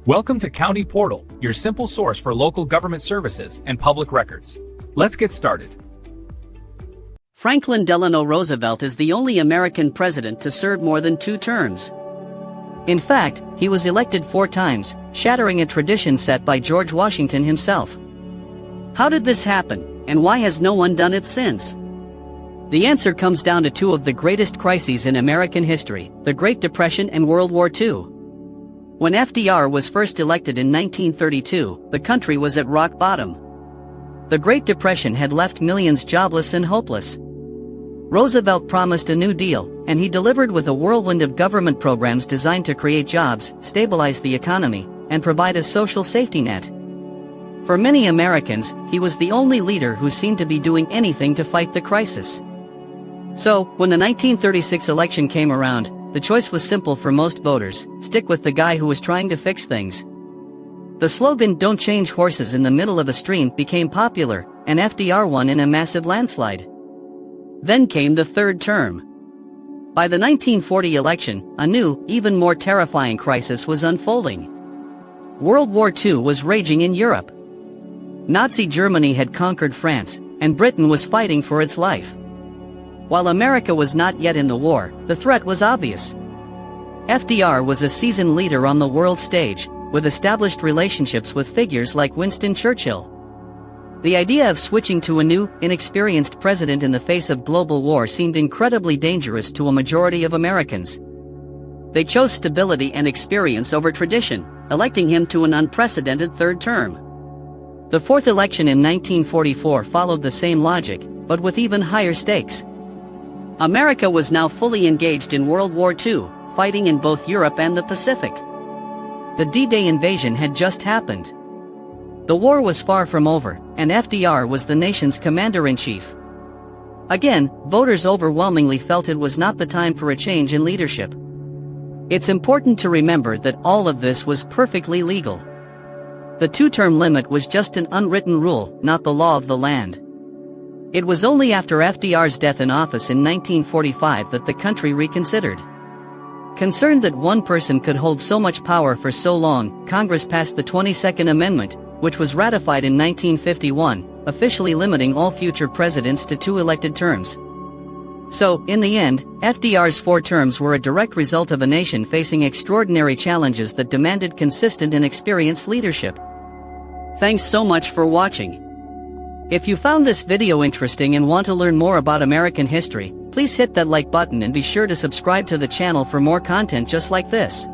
Welcome to County Portal, your simple source for local government services and public records. Let's get started. Franklin Delano Roosevelt is the only American president to serve more than 2 terms. In fact, he was elected 4 times, shattering a tradition set by George Washington himself. How did this happen, and why has no one done it since? The answer comes down to 2 of the greatest crises in American history, the Great Depression and World War II. When FDR was first elected in 1932, the country was at rock bottom. The Great Depression had left millions jobless and hopeless. Roosevelt promised a New Deal, and he delivered with a whirlwind of government programs designed to create jobs, stabilize the economy, and provide a social safety net. For many Americans, he was the only leader who seemed to be doing anything to fight the crisis. So, when the 1936 election came around, the choice was simple for most voters: stick with the guy who was trying to fix things. The slogan "Don't change horses in the middle of a stream" became popular, and FDR won in a massive landslide. Then came the 3rd term. By the 1940 election, a new, even more terrifying crisis was unfolding. World War II was raging in Europe. Nazi Germany had conquered France, and Britain was fighting for its life. While America was not yet in the war, the threat was obvious. FDR was a seasoned leader on the world stage, with established relationships with figures like Winston Churchill. The idea of switching to a new, inexperienced president in the face of global war seemed incredibly dangerous to a majority of Americans. They chose stability and experience over tradition, electing him to an unprecedented 3rd term. The 4th election in 1944 followed the same logic, but with even higher stakes. America was now fully engaged in World War II, fighting in both Europe and the Pacific. The D-Day invasion had just happened. The war was far from over, and FDR was the nation's commander-in-chief. Again, voters overwhelmingly felt it was not the time for a change in leadership. It's important to remember that all of this was perfectly legal. The 2-term limit was just an unwritten rule, not the law of the land. It was only after FDR's death in office in 1945 that the country reconsidered. Concerned that one person could hold so much power for so long, Congress passed the 22nd Amendment, which was ratified in 1951, officially limiting all future presidents to 2 elected terms. So, in the end, FDR's 4 terms were a direct result of a nation facing extraordinary challenges that demanded consistent and experienced leadership. Thanks so much for watching. If you found this video interesting and want to learn more about American history, please hit that like button and be sure to subscribe to the channel for more content just like this.